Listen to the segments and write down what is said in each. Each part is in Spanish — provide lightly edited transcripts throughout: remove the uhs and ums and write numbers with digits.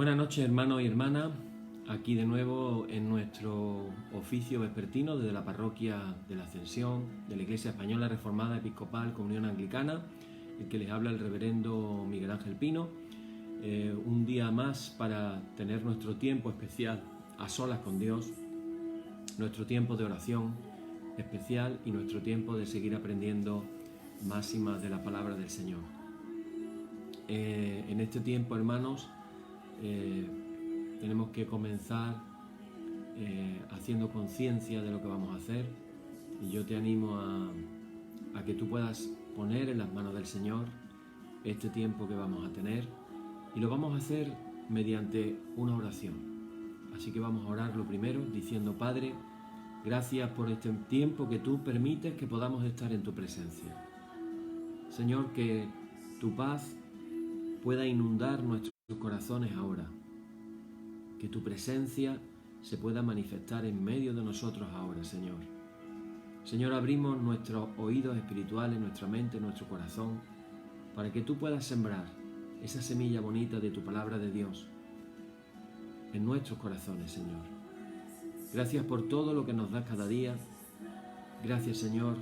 Buenas noches, hermanos y hermanas. Aquí de nuevo en nuestro oficio vespertino desde la parroquia de la Ascensión de la Iglesia Española Reformada Episcopal Comunión Anglicana, el que les habla el reverendo Miguel Ángel Pino. Un día más para tener nuestro tiempo especial a solas con Dios, nuestro tiempo de oración especial y nuestro tiempo de seguir aprendiendo más y más de la palabra del Señor. En este tiempo, hermanos, tenemos que comenzar haciendo conciencia de lo que vamos a hacer, y yo te animo a que tú puedas poner en las manos del Señor este tiempo que vamos a tener, y lo vamos a hacer mediante una oración. Así que vamos a orar lo primero diciendo: Padre, gracias por este tiempo que tú permites que podamos estar en tu presencia. Señor, que tu paz pueda inundar nuestros corazones ahora, que tu presencia se pueda manifestar en medio de nosotros ahora, Señor. Señor, abrimos nuestros oídos espirituales, nuestra mente, nuestro corazón, para que tú puedas sembrar esa semilla bonita de tu palabra de Dios en nuestros corazones, Señor. Gracias por todo lo que nos das cada día. Gracias, Señor,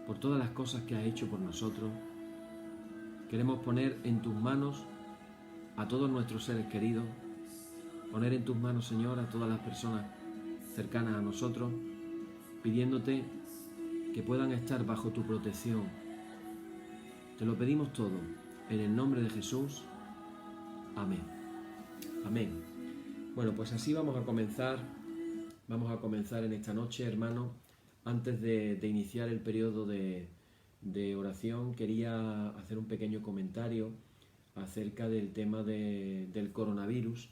por todas las cosas que has hecho por nosotros. Queremos poner en tus manos a todos nuestros seres queridos, poner en tus manos, Señor, a todas las personas cercanas a nosotros, pidiéndote que puedan estar bajo tu protección. Te lo pedimos todo, en el nombre de Jesús. Amén. Amén. Bueno, pues así vamos a comenzar en esta noche, hermano. Antes de iniciar el periodo de oración, quería hacer un pequeño comentario acerca del tema del coronavirus,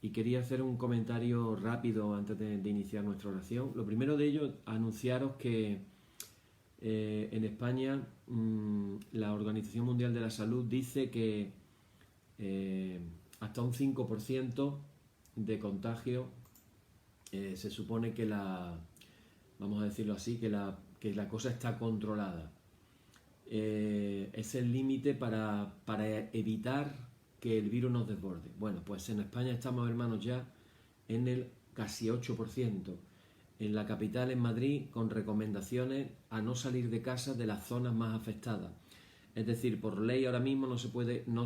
y quería hacer un comentario rápido antes de iniciar nuestra oración. Lo primero de ello, anunciaros que en España la Organización Mundial de la Salud dice que hasta un 5% de contagio se supone que vamos a decirlo así, que la cosa está controlada. Es el límite para evitar que el virus nos desborde. Bueno, pues en España estamos, hermanos, ya en el casi 8%. En la capital, en Madrid, con recomendaciones a no salir de casa de las zonas más afectadas. Es decir, por ley ahora mismo no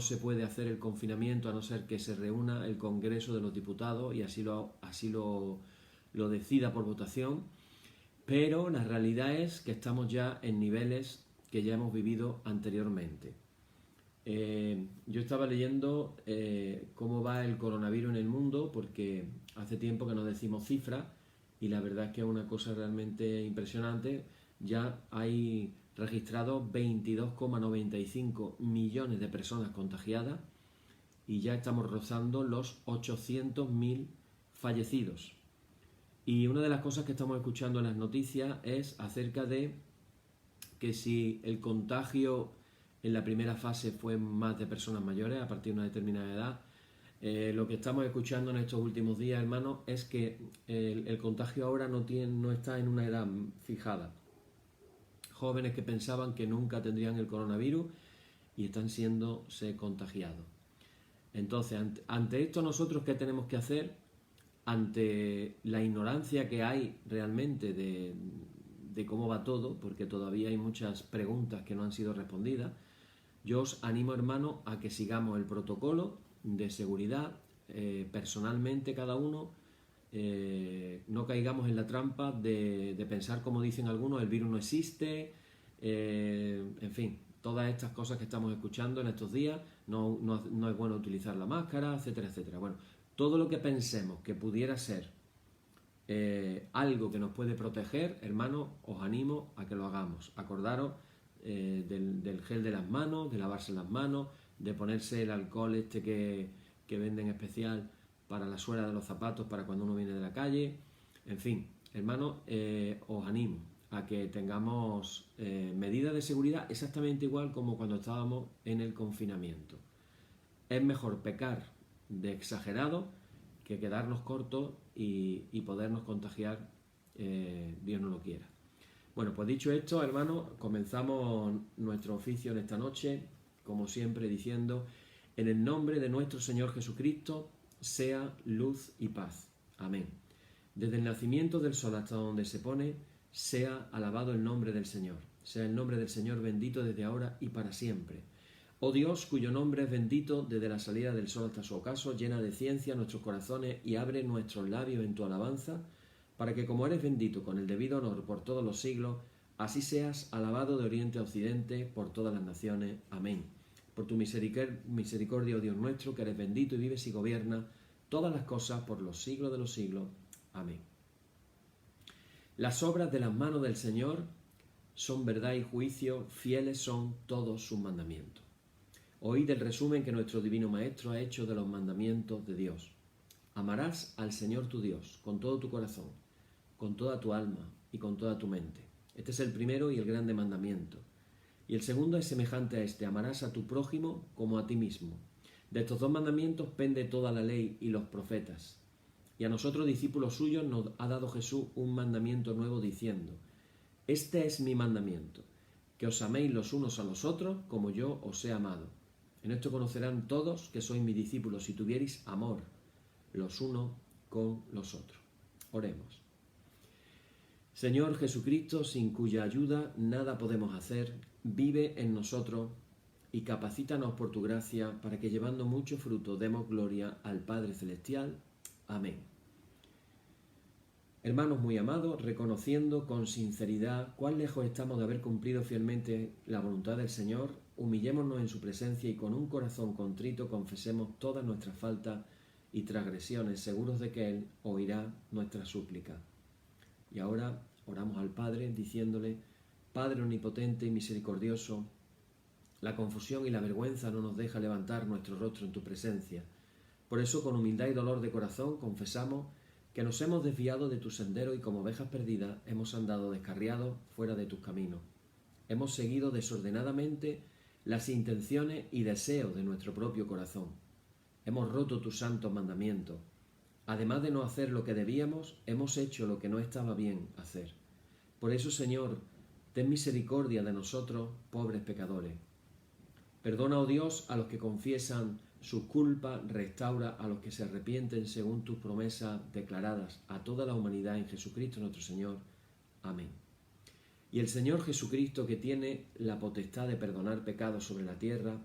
se puede hacer el confinamiento a no ser que se reúna el Congreso de los Diputados y así lo decida por votación. Pero la realidad es que estamos ya en niveles que ya hemos vivido anteriormente. Yo estaba leyendo cómo va el coronavirus en el mundo, porque hace tiempo que no decimos cifras, y la verdad es que es una cosa realmente impresionante. Ya hay registrados 22,95 millones de personas contagiadas y ya estamos rozando los 800.000 fallecidos. Y una de las cosas que estamos escuchando en las noticias es acerca de que si el contagio en la primera fase fue más de personas mayores, a partir de una determinada edad, lo que estamos escuchando en estos últimos días, hermanos, es que el contagio ahora no está en una edad fijada. Jóvenes que pensaban que nunca tendrían el coronavirus y están siéndose contagiados. Entonces, ante esto, nosotros, ¿qué tenemos que hacer? Ante la ignorancia que hay realmente de cómo va todo, porque todavía hay muchas preguntas que no han sido respondidas, yo os animo, hermano, a que sigamos el protocolo de seguridad personalmente cada uno. No caigamos en la trampa de pensar, como dicen algunos, el virus no existe, en fin, todas estas cosas que estamos escuchando en estos días, no es bueno utilizar la máscara, etcétera, etcétera. Bueno, todo lo que pensemos que pudiera ser algo que nos puede proteger, hermano, os animo a que lo hagamos. Acordaros del gel de las manos, de lavarse las manos, de ponerse el alcohol que venden especial para la suela de los zapatos para cuando uno viene de la calle. En fin, hermano, os animo a que tengamos medidas de seguridad exactamente igual como cuando estábamos en el confinamiento. Es mejor pecar de exagerado que quedarnos cortos y podernos contagiar, Dios no lo quiera. Bueno, pues dicho esto, hermanos, comenzamos nuestro oficio en esta noche, como siempre, diciendo: En el nombre de nuestro Señor Jesucristo, sea luz y paz. Amén. Desde el nacimiento del sol hasta donde se pone, sea alabado el nombre del Señor. Sea el nombre del Señor bendito desde ahora y para siempre. Oh Dios, cuyo nombre es bendito desde la salida del sol hasta su ocaso, llena de ciencia nuestros corazones y abre nuestros labios en tu alabanza, para que como eres bendito con el debido honor por todos los siglos, así seas alabado de oriente a occidente por todas las naciones. Amén. Por tu misericordia, oh Dios nuestro, que eres bendito y vives y gobiernas todas las cosas por los siglos de los siglos. Amén. Las obras de las manos del Señor son verdad y juicio, fieles son todos sus mandamientos. Oíd el resumen que nuestro Divino Maestro ha hecho de los mandamientos de Dios. Amarás al Señor tu Dios con todo tu corazón, con toda tu alma y con toda tu mente. Este es el primero y el grande mandamiento. Y el segundo es semejante a este: amarás a tu prójimo como a ti mismo. De estos dos mandamientos pende toda la ley y los profetas. Y a nosotros, discípulos suyos, nos ha dado Jesús un mandamiento nuevo diciendo: este es mi mandamiento, que os améis los unos a los otros como yo os he amado. En esto conocerán todos que sois mis discípulos, si tuviereis amor los unos con los otros. Oremos. Señor Jesucristo, sin cuya ayuda nada podemos hacer, vive en nosotros y capacítanos por tu gracia para que, llevando mucho fruto, demos gloria al Padre Celestial. Amén. Hermanos muy amados, reconociendo con sinceridad cuán lejos estamos de haber cumplido fielmente la voluntad del Señor, humillémonos en su presencia y con un corazón contrito confesemos todas nuestras faltas y transgresiones, seguros de que Él oirá nuestra súplica. Y ahora oramos al Padre diciéndole: Padre omnipotente y misericordioso, la confusión y la vergüenza no nos deja levantar nuestro rostro en tu presencia. Por eso, con humildad y dolor de corazón, confesamos que nos hemos desviado de tu sendero y como ovejas perdidas hemos andado descarriados fuera de tus caminos. Hemos seguido desordenadamente las intenciones y deseos de nuestro propio corazón. Hemos roto tus santos mandamientos. Además de no hacer lo que debíamos, hemos hecho lo que no estaba bien hacer. Por eso, Señor, ten misericordia de nosotros, pobres pecadores. Perdona, oh Dios, a los que confiesan sus culpas, restaura a los que se arrepienten según tus promesas declaradas a toda la humanidad en Jesucristo nuestro Señor. Amén. Y el Señor Jesucristo, que tiene la potestad de perdonar pecados sobre la tierra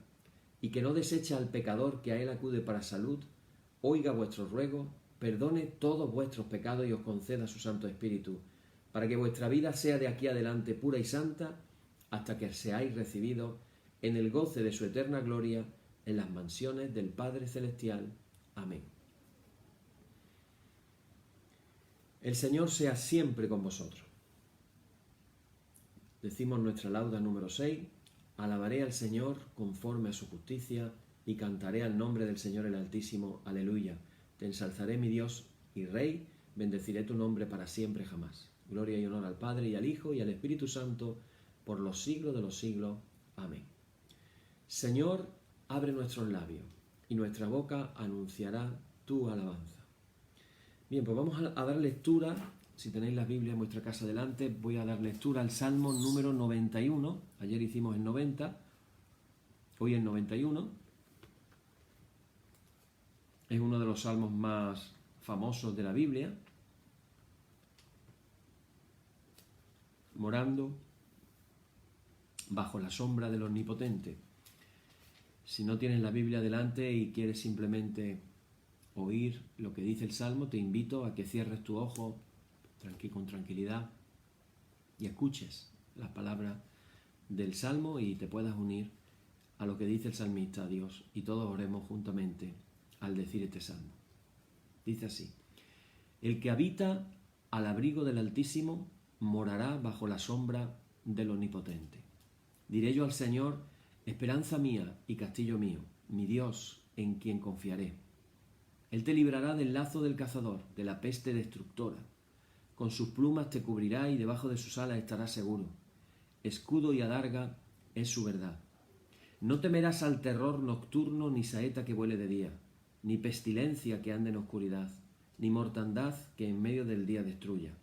y que no desecha al pecador que a él acude para salud, oiga vuestros ruegos, perdone todos vuestros pecados y os conceda su Santo Espíritu, para que vuestra vida sea de aquí adelante pura y santa, hasta que seáis recibidos en el goce de su eterna gloria en las mansiones del Padre Celestial. Amén. El Señor sea siempre con vosotros. Decimos nuestra lauda número 6. Alabaré al Señor conforme a su justicia y cantaré al nombre del Señor el Altísimo. Aleluya. Te ensalzaré, mi Dios y Rey, bendeciré tu nombre para siempre jamás. Gloria y honor al Padre y al Hijo y al Espíritu Santo, por los siglos de los siglos. Amén. Señor, abre nuestros labios y nuestra boca anunciará tu alabanza. Bien, pues vamos a dar lectura. Si tenéis la Biblia en vuestra casa delante, voy a dar lectura al Salmo número 91. Ayer hicimos el 90, hoy el 91. Es uno de los salmos más famosos de la Biblia. Morando bajo la sombra del Omnipotente. Si no tienes la Biblia delante y quieres simplemente oír lo que dice el Salmo, te invito a que cierres tu ojo con tranquilidad y escuches las palabras del Salmo y te puedas unir a lo que dice el salmista a Dios, y todos oremos juntamente al decir este Salmo. Dice así: el que habita al abrigo del Altísimo morará bajo la sombra del Omnipotente. Diré yo al Señor: esperanza mía y castillo mío, mi Dios, en quien confiaré. Él te librará del lazo del cazador, de la peste destructora. Con sus plumas te cubrirá y debajo de sus alas estarás seguro. Escudo y adarga es su verdad. No temerás al terror nocturno, ni saeta que vuele de día, ni pestilencia que ande en oscuridad, ni mortandad que en medio del día destruya.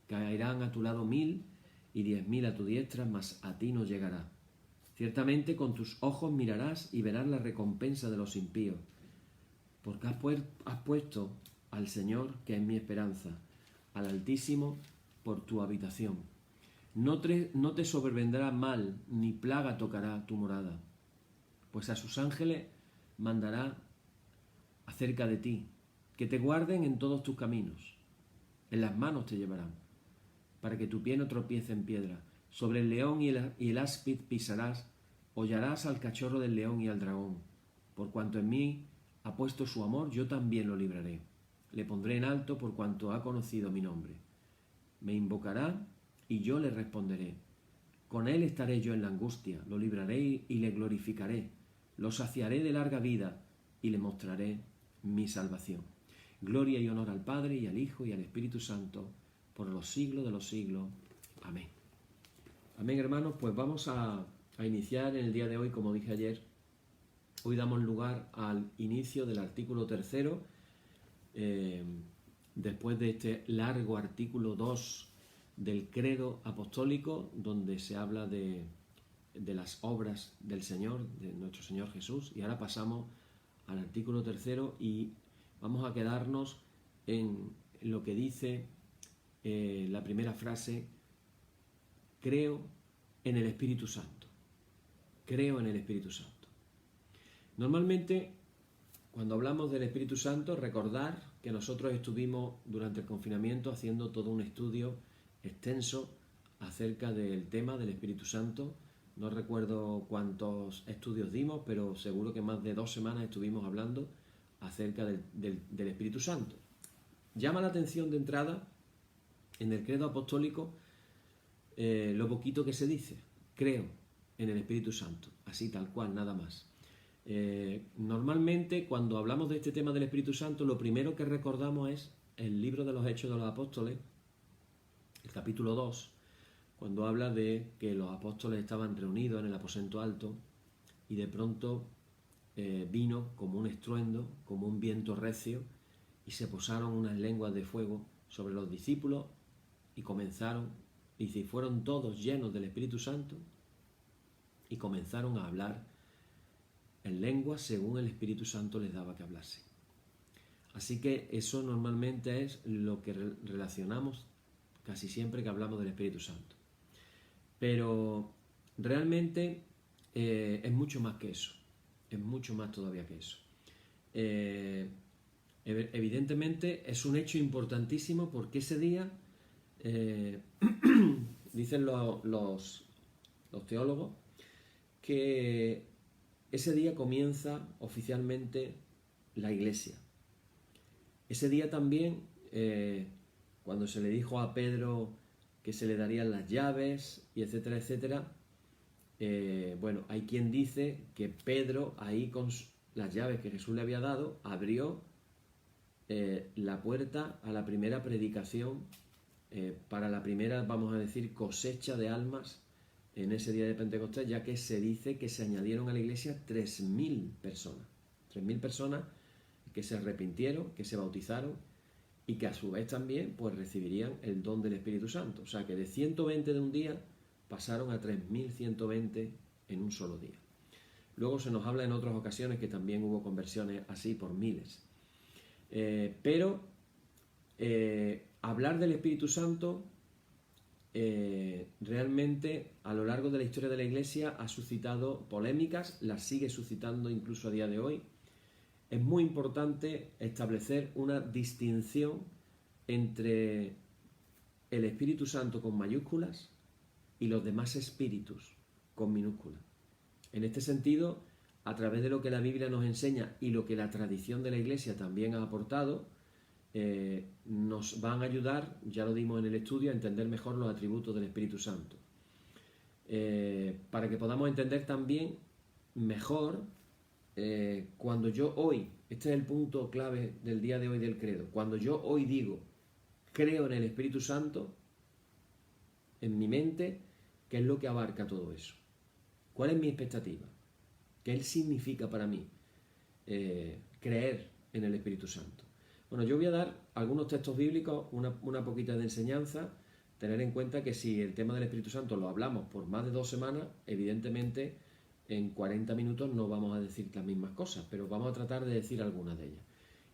Caerán a tu lado 1000 y 10.000 a tu diestra, mas a ti no llegará. Ciertamente con tus ojos mirarás y verás la recompensa de los impíos, porque has puesto al Señor, que es mi esperanza, al Altísimo por tu habitación. No te sobrevendrá mal, ni plaga tocará tu morada, pues a sus ángeles mandará acerca de ti, que te guarden en todos tus caminos. En las manos te llevarán, para que tu pie no tropiece en piedra. Sobre el león y el áspid pisarás, hollarás al cachorro del león y al dragón. Por cuanto en mí ha puesto su amor, yo también lo libraré. Le pondré en alto por cuanto ha conocido mi nombre. Me invocará y yo le responderé. Con él estaré yo en la angustia, lo libraré y le glorificaré. Lo saciaré de larga vida y le mostraré mi salvación. Gloria y honor al Padre y al Hijo y al Espíritu Santo, por los siglos de los siglos. Amén. Amén, hermanos. Pues vamos a iniciar en el día de hoy, como dije ayer. Hoy damos lugar al inicio del artículo 3, después de este largo artículo 2 del credo apostólico, donde se habla de las obras del Señor, de nuestro Señor Jesús. Y ahora pasamos al artículo 3 y vamos a quedarnos en lo que dice la primera frase: creo en el Espíritu Santo. Creo en el Espíritu Santo. Normalmente, cuando hablamos del Espíritu Santo, recordar que nosotros estuvimos durante el confinamiento haciendo todo un estudio extenso acerca del tema del Espíritu Santo. No recuerdo cuántos estudios dimos, pero seguro que más de 2 semanas estuvimos hablando acerca del Espíritu Santo. Llama la atención de entrada en el credo apostólico lo poquito que se dice: creo en el Espíritu Santo, así tal cual, nada más. Normalmente cuando hablamos de este tema del Espíritu Santo, lo primero que recordamos es el libro de los Hechos de los Apóstoles, el capítulo 2, cuando habla de que los apóstoles estaban reunidos en el aposento alto y de pronto vino como un estruendo, como un viento recio, y se posaron unas lenguas de fuego sobre los discípulos y comenzaron, y fueron todos llenos del Espíritu Santo y comenzaron a hablar en lenguas según el Espíritu Santo les daba que hablase. Así que eso normalmente es lo que relacionamos casi siempre que hablamos del Espíritu Santo. Pero realmente es mucho más que eso. Es mucho más todavía que eso. Evidentemente es un hecho importantísimo, porque ese día, dicen los teólogos, que ese día comienza oficialmente la Iglesia. Ese día también, cuando se le dijo a Pedro que se le darían las llaves, y etcétera, etcétera, bueno, hay quien dice que Pedro, ahí con las llaves que Jesús le había dado, abrió la puerta a la primera predicación, para la primera, vamos a decir, cosecha de almas en ese día de Pentecostés, ya que se dice que se añadieron a la iglesia 3.000 personas. 3.000 personas que se arrepintieron, que se bautizaron y que a su vez también pues recibirían el don del Espíritu Santo. O sea que de 120 de un día pasaron a 3.120 en un solo día. Luego se nos habla en otras ocasiones que también hubo conversiones así por miles. Pero hablar del Espíritu Santo realmente a lo largo de la historia de la Iglesia ha suscitado polémicas, las sigue suscitando incluso a día de hoy. Es muy importante establecer una distinción entre el Espíritu Santo con mayúsculas y los demás espíritus con minúsculas. En este sentido, a través de lo que la Biblia nos enseña y lo que la tradición de la Iglesia también ha aportado, nos van a ayudar, ya lo dimos en el estudio, a entender mejor los atributos del Espíritu Santo. Para que podamos entender también mejor cuando yo hoy, este es el punto clave del día de hoy del credo, cuando yo hoy digo creo en el Espíritu Santo, en mi mente, ¿qué es lo que abarca todo eso? ¿Cuál es mi expectativa? ¿Qué significa para mí creer en el Espíritu Santo? Bueno, yo voy a dar algunos textos bíblicos, una poquita de enseñanza. Tener en cuenta que si el tema del Espíritu Santo lo hablamos por más de 2 semanas, evidentemente en 40 minutos no vamos a decir las mismas cosas, pero vamos a tratar de decir algunas de ellas.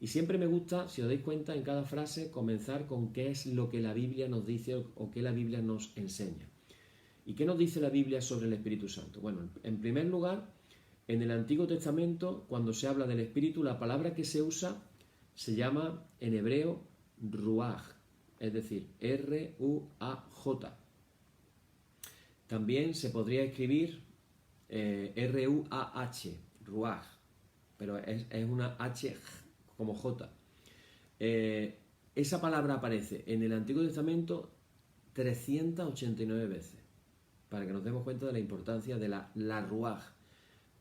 Y siempre me gusta, si os dais cuenta, en cada frase comenzar con qué es lo que la Biblia nos dice o qué la Biblia nos enseña. ¿Y qué nos dice la Biblia sobre el Espíritu Santo? Bueno, en primer lugar, en el Antiguo Testamento, cuando se habla del Espíritu, la palabra que se usa se llama en hebreo ruaj, es decir, R-U-A-J. También se podría escribir R-U-A-H, ruaj, pero es una H como J. Esa palabra aparece en el Antiguo Testamento 389 veces, para que nos demos cuenta de la importancia de la ruaj,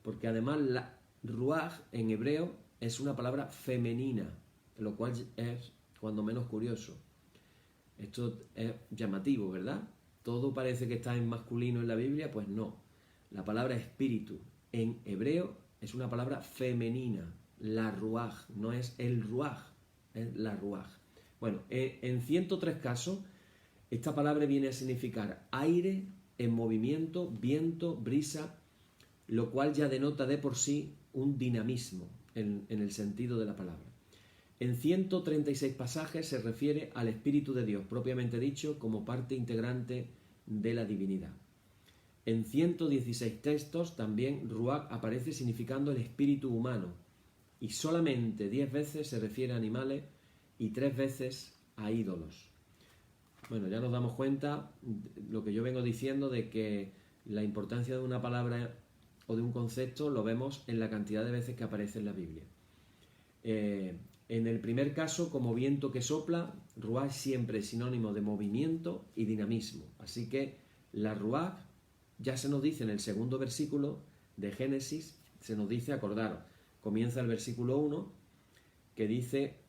porque además la ruaj en hebreo es una palabra femenina, lo cual es cuando menos curioso. Esto es llamativo, ¿verdad? Todo parece que está en masculino en la Biblia, pues no. La palabra espíritu en hebreo es una palabra femenina, la ruaj, no es el ruaj, es la ruaj. Bueno, en 103 casos, esta palabra viene a significar aire en movimiento, viento, brisa, lo cual ya denota de por sí un dinamismo en el sentido de la palabra. En 136 pasajes se refiere al Espíritu de Dios, propiamente dicho, como parte integrante de la divinidad. En 116 textos también Ruach aparece significando el espíritu humano, y solamente 10 veces se refiere a animales y 3 veces a ídolos. Bueno, ya nos damos cuenta, lo que yo vengo diciendo, de que la importancia de una palabra o de un concepto lo vemos en la cantidad de veces que aparece en la Biblia. En el primer caso, como viento que sopla, Ruach siempre es sinónimo de movimiento y dinamismo. Así que la Ruach ya se nos dice en el segundo versículo de Génesis, se nos dice, acordaros, comienza el versículo 1, que dice,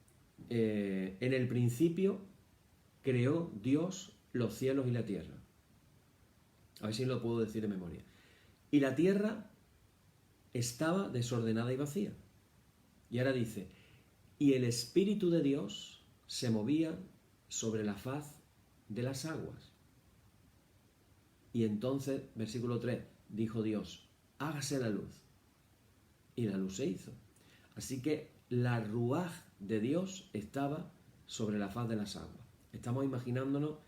en el principio creó Dios los cielos y la tierra. A ver si lo puedo decir de memoria. Y la tierra estaba desordenada y vacía. Y ahora dice, y el Espíritu de Dios se movía sobre la faz de las aguas. Y entonces, versículo 3, dijo Dios, hágase la luz. Y la luz se hizo. Así que la ruaj de Dios estaba sobre la faz de las aguas. Estamos imaginándonos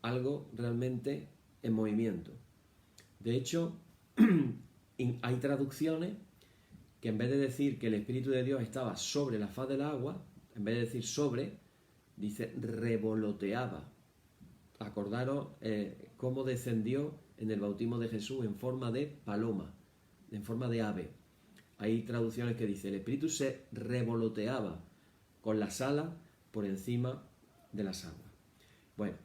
algo realmente en movimiento. De hecho, hay traducciones que en vez de decir que el Espíritu de Dios estaba sobre la faz del agua, en vez de decir sobre, dice revoloteaba. Acordaros cómo descendió en el bautismo de Jesús en forma de paloma, en forma de ave. Hay traducciones que dicen, el Espíritu se revoloteaba con las alas por encima de las aguas. Bueno,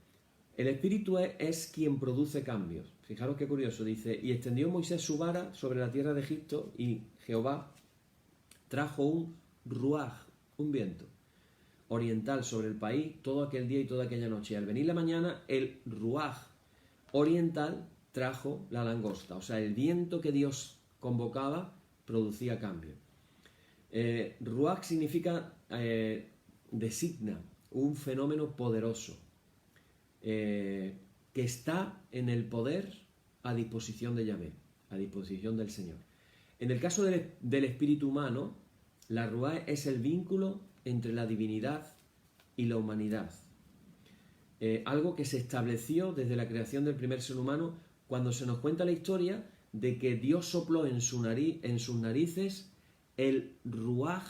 el Espíritu es quien produce cambios. Fijaros qué curioso, dice, y extendió Moisés su vara sobre la tierra de Egipto y Jehová trajo un ruaj, un viento oriental sobre el país todo aquel día y toda aquella noche. Y al venir la mañana, el ruaj oriental trajo la langosta. O sea, el viento que Dios convocaba producía cambio. Ruaj significa, designa un fenómeno poderoso que está en el poder a disposición de Yahvé, a disposición del Señor. En el caso del espíritu humano, la ruaj es el vínculo entre la divinidad y la humanidad. Algo que se estableció desde la creación del primer ser humano, cuando se nos cuenta la historia de que Dios sopló en sus narices el ruaj,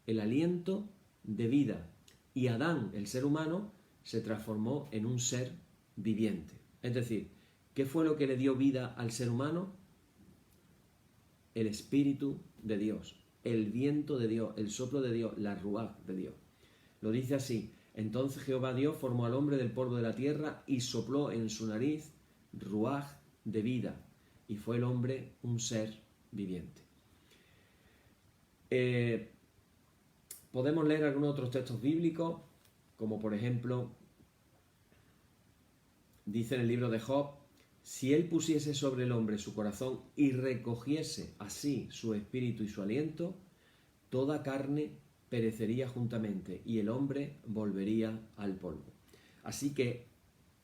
el aliento de vida, y Adán, el ser humano, se transformó en un ser viviente. Es decir, ¿qué fue lo que le dio vida al ser humano? El Espíritu de Dios, el viento de Dios, el soplo de Dios, la ruaj de Dios. Lo dice así, entonces Jehová Dios formó al hombre del polvo de la tierra y sopló en su nariz ruaj de vida, y fue el hombre un ser viviente. Podemos leer algunos otros textos bíblicos, como por ejemplo, dice en el libro de Job, si él pusiese sobre el hombre su corazón y recogiese así su espíritu y su aliento, toda carne perecería juntamente y el hombre volvería al polvo. Así que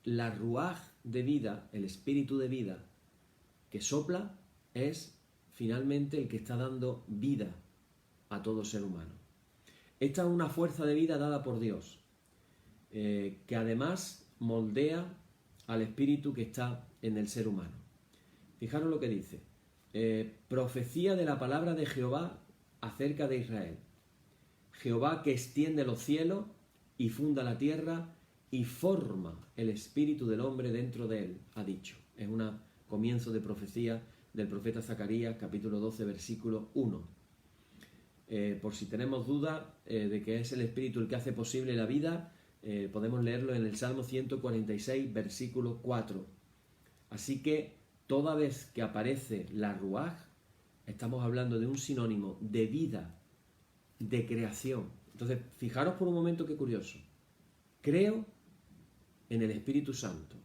la ruaj de vida, el espíritu de vida que sopla, es finalmente el que está dando vida a todo ser humano. Esta es una fuerza de vida dada por Dios, que además moldea al espíritu que está en el ser humano. Fijaros lo que dice. Profecía de la palabra de Jehová acerca de Israel. Jehová que extiende los cielos y funda la tierra y forma el espíritu del hombre dentro de él, ha dicho. Es un comienzo de profecía del profeta Zacarías, capítulo 12, versículo 1. Por si tenemos duda de que es el espíritu el que hace posible la vida, podemos leerlo en el Salmo 146, versículo 4. Así que toda vez que aparece la Ruaj, estamos hablando de un sinónimo de vida, de creación. Entonces, fijaros por un momento qué curioso. Creo en el Espíritu Santo.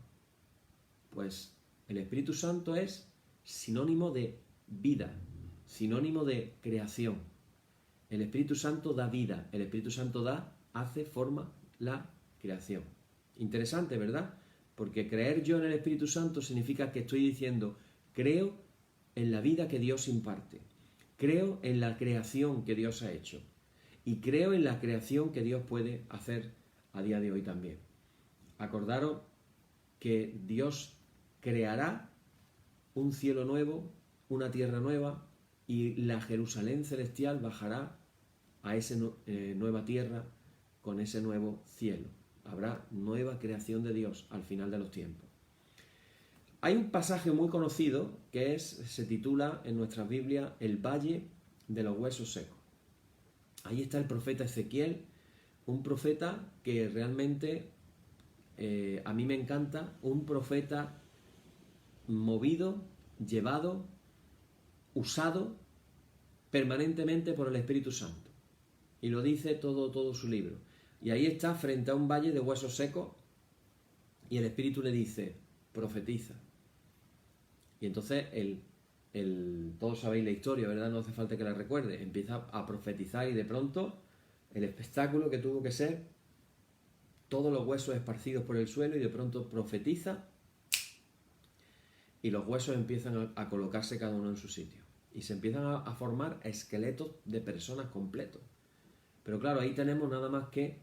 Pues el Espíritu Santo es sinónimo de vida, sinónimo de creación. El Espíritu Santo da vida, el Espíritu Santo hace, forma la creación. Interesante, ¿verdad? Porque creer yo en el Espíritu Santo significa que estoy diciendo, creo en la vida que Dios imparte, creo en la creación que Dios ha hecho y creo en la creación que Dios puede hacer a día de hoy también. Acordaros que Dios creará un cielo nuevo, una tierra nueva, y la Jerusalén celestial bajará a esa nueva tierra con ese nuevo cielo. Habrá nueva creación de Dios al final de los tiempos. Hay un pasaje muy conocido que se titula en nuestras Biblias El Valle de los Huesos Secos. Ahí está el profeta Ezequiel, un profeta que realmente a mí me encanta, un profeta movido, llevado, usado permanentemente por el Espíritu Santo. Y lo dice todo su libro. Y ahí está frente a un valle de huesos secos y el Espíritu le dice, profetiza. Y entonces todos sabéis la historia, ¿verdad? No hace falta que la recuerde. Empieza a profetizar y de pronto el espectáculo que tuvo que ser todos los huesos esparcidos por el suelo y de pronto profetiza y los huesos empiezan a colocarse cada uno en su sitio. Y se empiezan a formar esqueletos de personas completos. Pero claro, ahí tenemos nada más que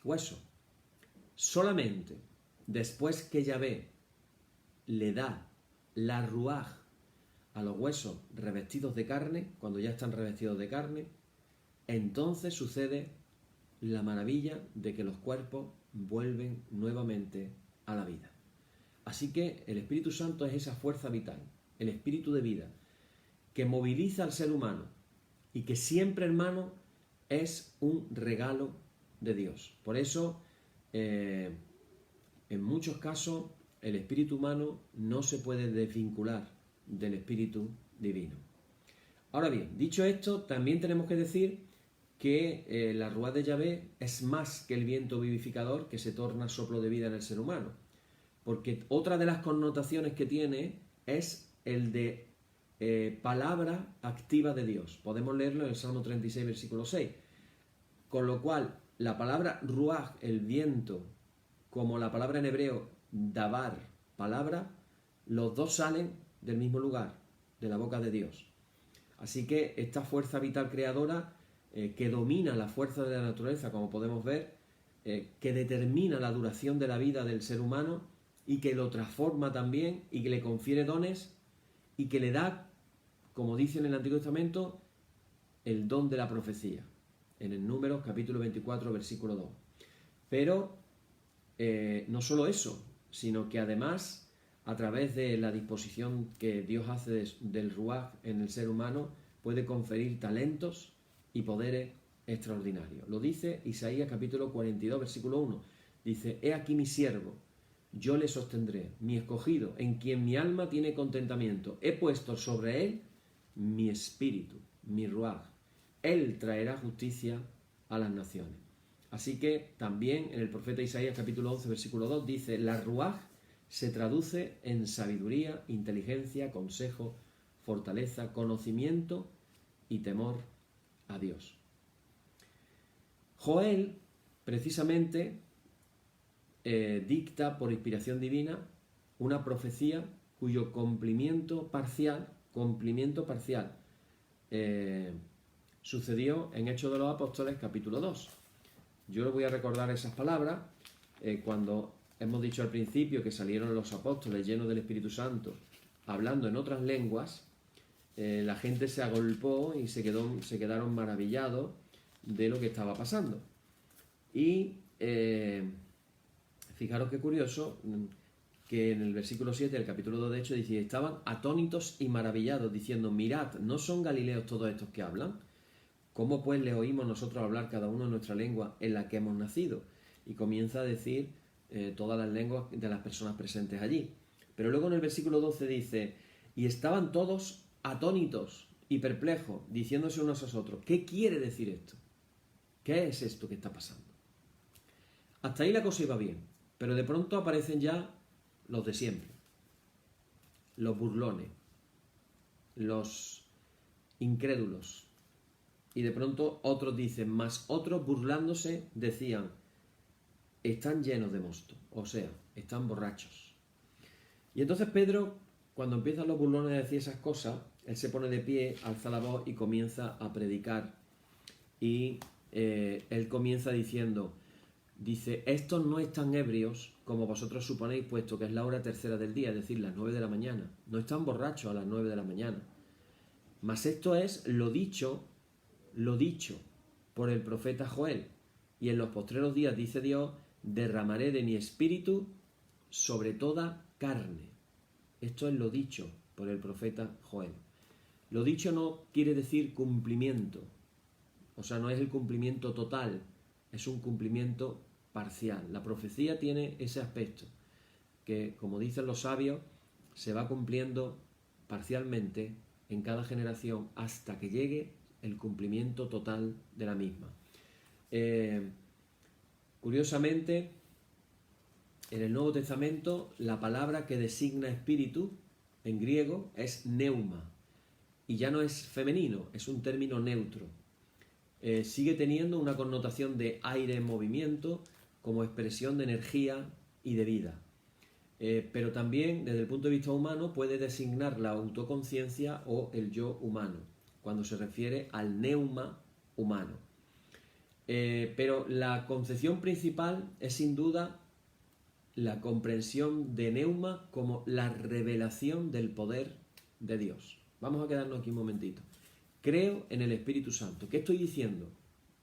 hueso. Solamente después que Yahvé le da la ruaj a los huesos revestidos de carne, cuando ya están revestidos de carne, entonces sucede la maravilla de que los cuerpos vuelven nuevamente a la vida. Así que el Espíritu Santo es esa fuerza vital, el espíritu de vida, que moviliza al ser humano y que siempre, hermano, es un regalo de Dios. Por eso, en muchos casos, el espíritu humano no se puede desvincular del espíritu divino. Ahora bien, dicho esto, también tenemos que decir que la ruaj de Yahvé es más que el viento vivificador que se torna soplo de vida en el ser humano. Porque otra de las connotaciones que tiene es el de palabra activa de Dios. Podemos leerlo en el Salmo 36, versículo 6. Con lo cual, la palabra ruaj, el viento, como la palabra en hebreo dabar, palabra, los dos salen del mismo lugar, de la boca de Dios. Así que esta fuerza vital creadora que domina la fuerza de la naturaleza, como podemos ver, que determina la duración de la vida del ser humano y que lo transforma también y que le confiere dones y que le da, como dice en el Antiguo Testamento, el don de la profecía, en el Números capítulo 24, versículo 2. Pero no solo eso, sino que además, a través de la disposición que Dios hace del ruaj en el ser humano, puede conferir talentos y poderes extraordinarios. Lo dice Isaías capítulo 42, versículo 1. Dice, he aquí mi siervo, yo le sostendré, mi escogido, en quien mi alma tiene contentamiento. He puesto sobre él mi espíritu, mi ruaj. Él traerá justicia a las naciones. Así que también en el profeta Isaías capítulo 11, versículo 2 dice, la ruaj se traduce en sabiduría, inteligencia, consejo, fortaleza, conocimiento y temor a Dios. Joel, precisamente, dicta por inspiración divina una profecía cuyo cumplimiento parcial sucedió en Hechos de los Apóstoles capítulo 2. Yo les voy a recordar esas palabras cuando hemos dicho al principio que salieron los apóstoles llenos del Espíritu Santo hablando en otras lenguas. La gente se agolpó y se quedaron maravillados de lo que estaba pasando. Y fijaros qué curioso que en el versículo 7 del capítulo 2 de Hechos dice: estaban atónitos y maravillados, diciendo: mirad, ¿no son galileos todos estos que hablan? ¿Cómo pues les oímos nosotros hablar cada uno en nuestra lengua en la que hemos nacido? Y comienza a decir todas las lenguas de las personas presentes allí. Pero luego en el versículo 12 dice: y estaban todos atónitos y perplejos, diciéndose unos a otros: ¿qué quiere decir esto? ¿Qué es esto que está pasando? Hasta ahí la cosa iba bien, pero de pronto aparecen ya los de siempre, los burlones, los incrédulos. Y de pronto otros dicen, más otros burlándose decían: están llenos de mosto, o sea, están borrachos. Y entonces Pedro, cuando empiezan los burlones a decir esas cosas, él se pone de pie, alza la voz y comienza a predicar. Y él comienza diciendo, dice: estos no están ebrios como vosotros suponéis, puesto que es la hora tercera del día, es decir, las 9 de la mañana. No están borrachos a las 9 de la mañana. Mas esto es lo dicho por el profeta Joel. Y en los postreros días, dice Dios, derramaré de mi espíritu sobre toda carne. Esto es lo dicho por el profeta Joel. Lo dicho no quiere decir cumplimiento. O sea, no es el cumplimiento total, es un cumplimiento parcial. La profecía tiene ese aspecto, que, como dicen los sabios, se va cumpliendo parcialmente en cada generación hasta que llegue el cumplimiento total de la misma. Curiosamente, en el Nuevo Testamento, la palabra que designa espíritu en griego es neuma, y ya no es femenino, es un término neutro. Sigue teniendo una connotación de aire en movimiento como expresión de energía y de vida. Pero también, desde el punto de vista humano, puede designar la autoconciencia o el yo humano, cuando se refiere al neuma humano. Pero la concepción principal es sin duda la comprensión de neuma como la revelación del poder de Dios. Vamos a quedarnos aquí un momentito. Creo en el Espíritu Santo. ¿Qué estoy diciendo?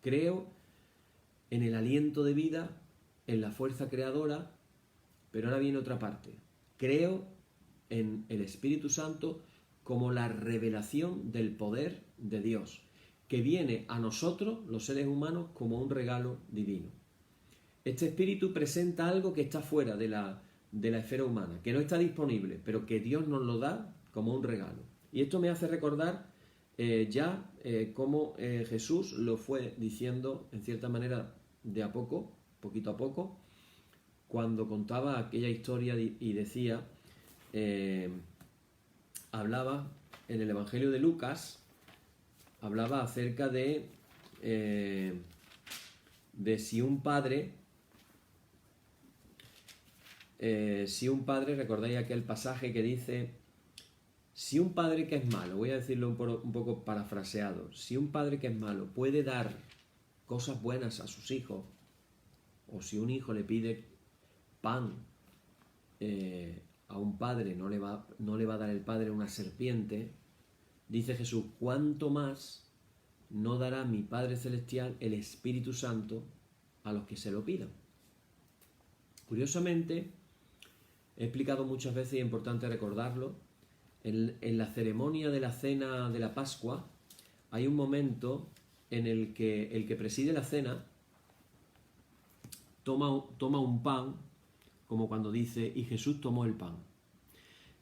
Creo en el aliento de vida, en la fuerza creadora, pero ahora viene otra parte. Creo en el Espíritu Santo como la revelación del poder de Dios, que viene a nosotros, los seres humanos, como un regalo divino. Este Espíritu presenta algo que está fuera de la esfera humana, que no está disponible, pero que Dios nos lo da como un regalo. Y esto me hace recordar cómo Jesús lo fue diciendo, en cierta manera, de a poco, poquito a poco, cuando contaba aquella historia y decía, hablaba en el Evangelio de Lucas, hablaba acerca de si un padre, recordáis aquel pasaje que dice, si un padre que es malo, voy a decirlo un poco parafraseado, si un padre que es malo puede dar cosas buenas a sus hijos, o si un hijo le pide pan a un padre, no le va a dar el padre una serpiente, dice Jesús, ¿cuánto más no dará mi Padre Celestial el Espíritu Santo a los que se lo pidan? Curiosamente, he explicado muchas veces, y es importante recordarlo, en la ceremonia de la cena de la Pascua hay un momento en el que el que preside la cena toma un pan, como cuando dice, y Jesús tomó el pan.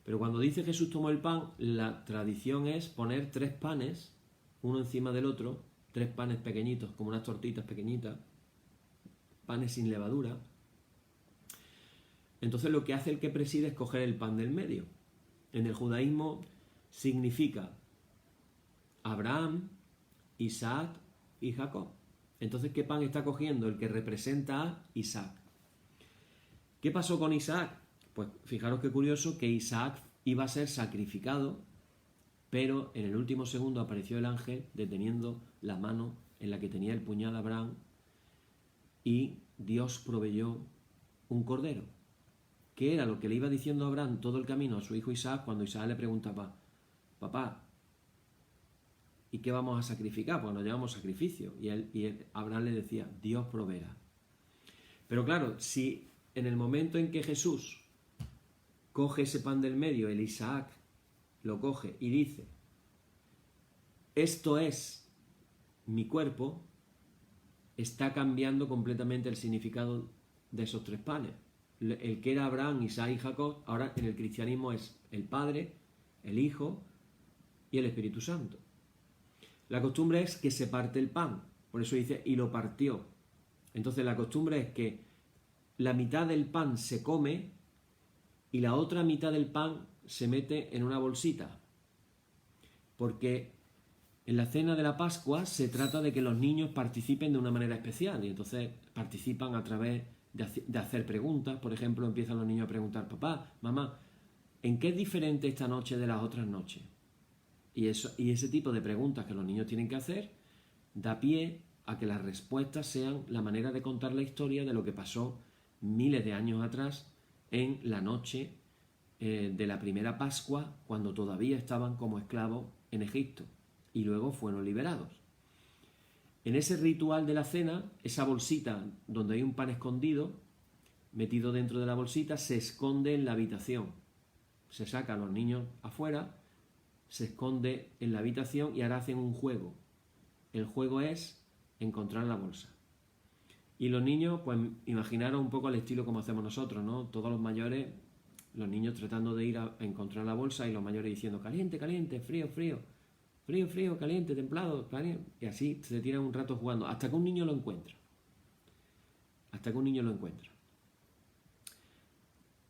Pero cuando dice Jesús tomó el pan, la tradición es poner 3 panes, uno encima del otro, 3 panes pequeñitos, como unas tortitas pequeñitas, panes sin levadura. Entonces lo que hace el que preside es coger el pan del medio. En el judaísmo significa Abraham, Isaac y Jacob. Entonces, ¿qué pan está cogiendo? El que representa a Isaac. ¿Qué pasó con Isaac? Pues fijaros qué curioso que Isaac iba a ser sacrificado, pero en el último segundo apareció el ángel deteniendo la mano en la que tenía el puñal Abraham y Dios proveyó un cordero, que era lo que le iba diciendo Abraham todo el camino a su hijo Isaac cuando Isaac le preguntaba: papá, ¿y qué vamos a sacrificar? Pues nos llevamos sacrificio. Abraham le decía: Dios proveerá. Pero claro, si en el momento en que Jesús coge ese pan del medio, el Isaac lo coge y dice: esto es mi cuerpo, está cambiando completamente el significado de esos tres panes. El que era Abraham, Isaac y Jacob, ahora en el cristianismo es el Padre, el Hijo y el Espíritu Santo. La costumbre es que se parte el pan, por eso dice: y lo partió. Entonces la costumbre es que la mitad del pan se come y la otra mitad del pan se mete en una bolsita, porque en la cena de la Pascua se trata de que los niños participen de una manera especial, y entonces participan a través de hacer preguntas. Por ejemplo, empiezan los niños a preguntar: papá, mamá, ¿en qué es diferente esta noche de las otras noches? Y ese tipo de preguntas que los niños tienen que hacer da pie a que las respuestas sean la manera de contar la historia de lo que pasó miles de años atrás en la noche de la primera Pascua, cuando todavía estaban como esclavos en Egipto y luego fueron liberados. En ese ritual de la cena, esa bolsita donde hay un pan escondido, metido dentro de la bolsita, se esconde en la habitación. Se saca a los niños afuera, se esconde en la habitación y ahora hacen un juego. El juego es encontrar la bolsa. Y los niños, pues imaginaros un poco al estilo como hacemos nosotros, ¿no? Todos los mayores, los niños tratando de ir a encontrar la bolsa y los mayores diciendo: caliente, caliente, frío, frío, frío, frío, caliente, templado, caliente. Y así se tiran un rato jugando hasta que un niño lo encuentra. Hasta que un niño lo encuentra.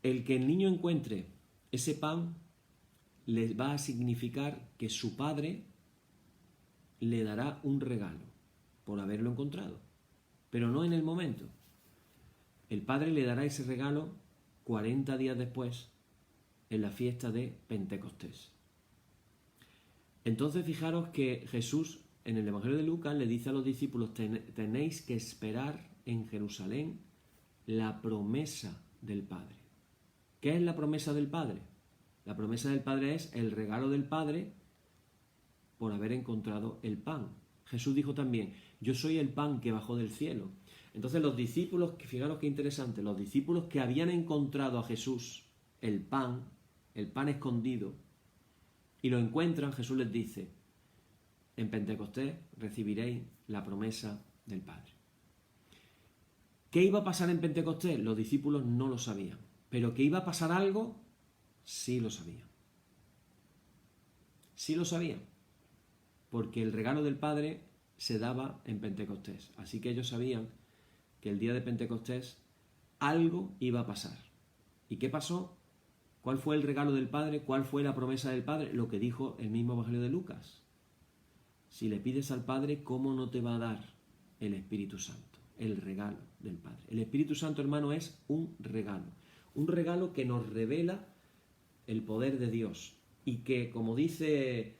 El que el niño encuentre ese pan les va a significar que su padre le dará un regalo por haberlo encontrado, pero no en el momento. El padre le dará ese regalo 40 días después, en la fiesta de Pentecostés. Entonces fijaros que Jesús en el Evangelio de Lucas le dice a los discípulos: tenéis que esperar en Jerusalén la promesa del Padre. ¿Qué es la promesa del Padre? La promesa del Padre es el regalo del Padre por haber encontrado el pan. Jesús dijo también: yo soy el pan que bajó del cielo. Entonces los discípulos, fijaros qué interesante, los discípulos que habían encontrado a Jesús el pan escondido, y lo encuentran, Jesús les dice: en Pentecostés recibiréis la promesa del Padre. ¿Qué iba a pasar en Pentecostés? Los discípulos no lo sabían, pero que iba a pasar algo, sí lo sabían. Sí lo sabían, porque el regalo del Padre se daba en Pentecostés. Así que ellos sabían que el día de Pentecostés algo iba a pasar. ¿Y qué pasó? ¿Cuál fue el regalo del Padre? ¿Cuál fue la promesa del Padre? Lo que dijo el mismo Evangelio de Lucas: si le pides al Padre, ¿cómo no te va a dar el Espíritu Santo? El regalo del Padre. El Espíritu Santo, hermano, es un regalo que nos revela el poder de Dios, y que, como dice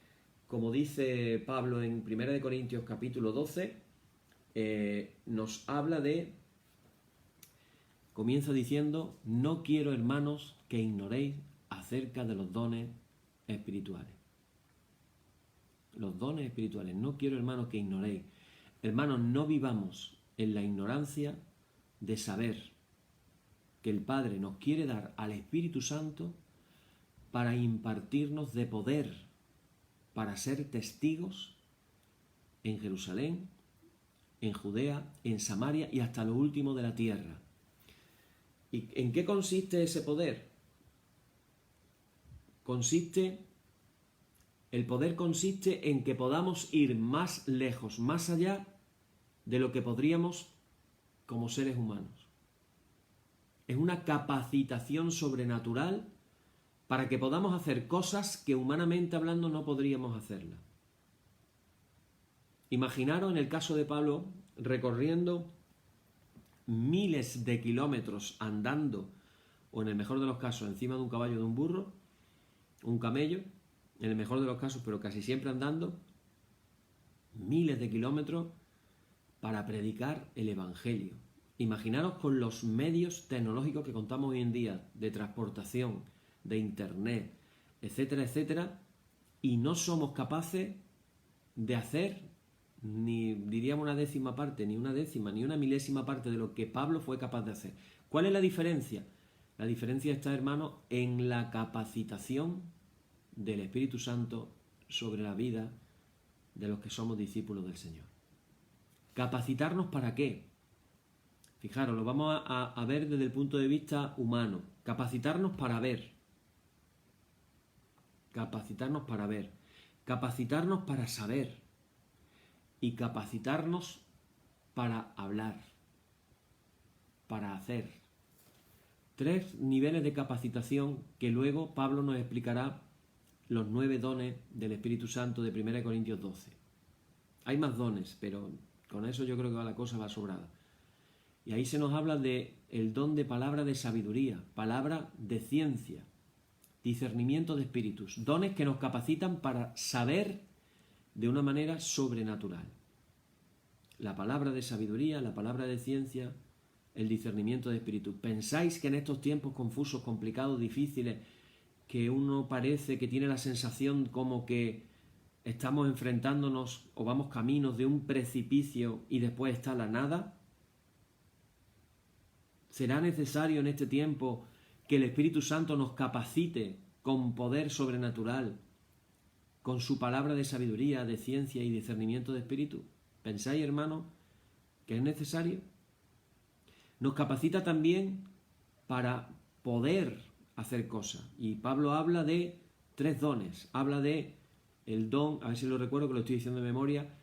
Pablo en 1 Corintios capítulo 12, nos habla comienza diciendo: no quiero, hermanos, que ignoréis acerca de los dones espirituales. Los dones espirituales. No quiero, hermanos, que ignoréis. Hermanos, no vivamos en la ignorancia de saber que el Padre nos quiere dar al Espíritu Santo para impartirnos de poder para ser testigos en Jerusalén, en Judea, en Samaria y hasta lo último de la tierra. ¿Y en qué consiste ese poder? El poder consiste en que podamos ir más lejos, más allá de lo que podríamos como seres humanos. Es una capacitación sobrenatural para que podamos hacer cosas que humanamente hablando no podríamos hacerlas. Imaginaros en el caso de Pablo recorriendo miles de kilómetros andando, o en el mejor de los casos encima de un caballo o de un burro, un camello, en el mejor de los casos, pero casi siempre andando, miles de kilómetros para predicar el Evangelio. Imaginaros con los medios tecnológicos que contamos hoy en día, de transportación, de internet, etcétera, etcétera, y no somos capaces de hacer ni diríamos una décima parte, ni una décima, ni una milésima parte de lo que Pablo fue capaz de hacer. ¿Cuál es la diferencia? La diferencia está, hermanos, en la capacitación del Espíritu Santo sobre la vida de los que somos discípulos del Señor. ¿Capacitarnos para qué? Fijaros, lo vamos a ver desde el punto de vista humano. Capacitarnos para ver. Capacitarnos para ver. Capacitarnos para saber. Y capacitarnos para hablar. Para hacer. 3 niveles de capacitación que luego Pablo nos explicará los 9 dones del Espíritu Santo de 1 Corintios 12. Hay más dones, pero con eso yo creo que la cosa va sobrada. Y ahí se nos habla de el don de palabra de sabiduría, palabra de ciencia, discernimiento de espíritus, dones que nos capacitan para saber de una manera sobrenatural. La palabra de sabiduría, la palabra de ciencia, el discernimiento de espíritus. ¿Pensáis que en estos tiempos confusos, complicados, difíciles, que uno parece que tiene la sensación como que estamos enfrentándonos o vamos caminos de un precipicio y después está la nada? ¿Será necesario en este tiempo que el Espíritu Santo nos capacite con poder sobrenatural, con su palabra de sabiduría, de ciencia y discernimiento de espíritu? ¿Pensáis, hermanos, que es necesario? Nos capacita también para poder hacer cosas. Y Pablo habla de 3 dones. Habla de el don, a ver si lo recuerdo que lo estoy diciendo de memoria,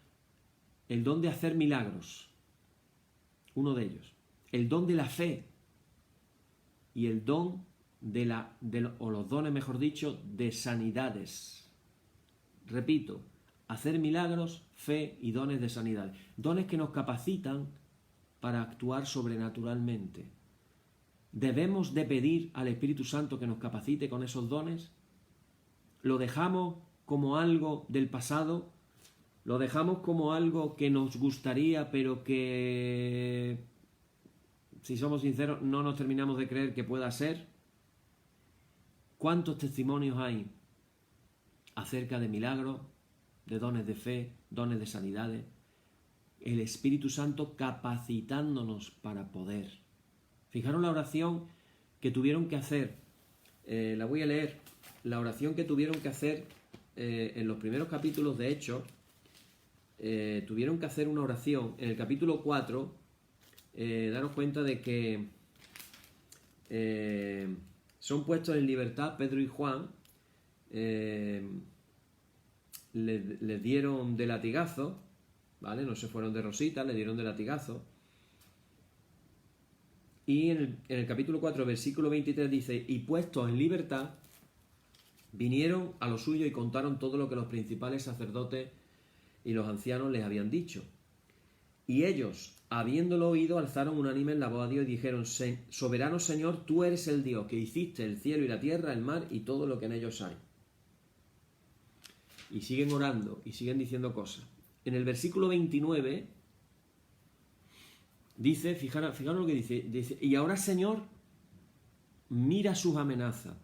el don de hacer milagros. Uno de ellos. El don de la fe y el don o los dones, mejor dicho, de sanidades. Repito, hacer milagros, fe y dones de sanidades. Dones que nos capacitan para actuar sobrenaturalmente. ¿Debemos de pedir al Espíritu Santo que nos capacite con esos dones? ¿Lo dejamos como algo del pasado? ¿Lo dejamos como algo que nos gustaría, pero que, si somos sinceros, no nos terminamos de creer que pueda ser? ¿Cuántos testimonios hay acerca de milagros, de dones de fe, dones de sanidades? El Espíritu Santo capacitándonos para poder. Fijaros la oración que tuvieron que hacer. La voy a leer. La oración que tuvieron que hacer en los primeros capítulos de Hechos. Tuvieron que hacer una oración. En el capítulo 4, daros cuenta de que son puestos en libertad Pedro y Juan. Les dieron de latigazo, ¿vale? No se fueron de rosita, le dieron de latigazo. Y en el capítulo 4, versículo 23 dice: y puestos en libertad, vinieron a lo suyo y contaron todo lo que los principales sacerdotes y los ancianos les habían dicho. Y ellos, habiéndolo oído, alzaron unánimes la voz a Dios y dijeron: soberano Señor, tú eres el Dios que hiciste el cielo y la tierra, el mar y todo lo que en ellos hay. Y siguen orando y siguen diciendo cosas. En el versículo 29 dice, fijaros lo que dice, y ahora, Señor, mira sus amenazas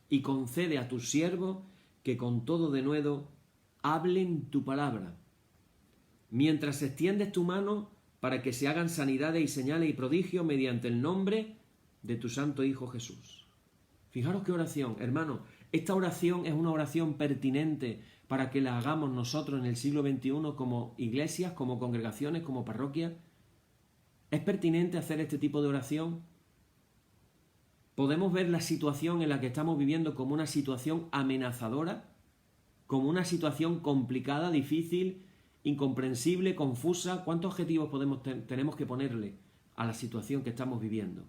y concede a tus siervos que con todo denuedo hablen tu palabra, mientras extiendes tu mano para que se hagan sanidades y señales y prodigios mediante el nombre de tu santo Hijo Jesús. Fijaros qué oración, hermano. Esta oración es una oración pertinente para que la hagamos nosotros en el siglo XXI como iglesias, como congregaciones, como parroquias. ¿Es pertinente hacer este tipo de oración? ¿Podemos ver la situación en la que estamos viviendo como una situación amenazadora? ¿Como una situación complicada, difícil, incomprensible, confusa? ¿Cuántos adjetivos tenemos que ponerle a la situación que estamos viviendo?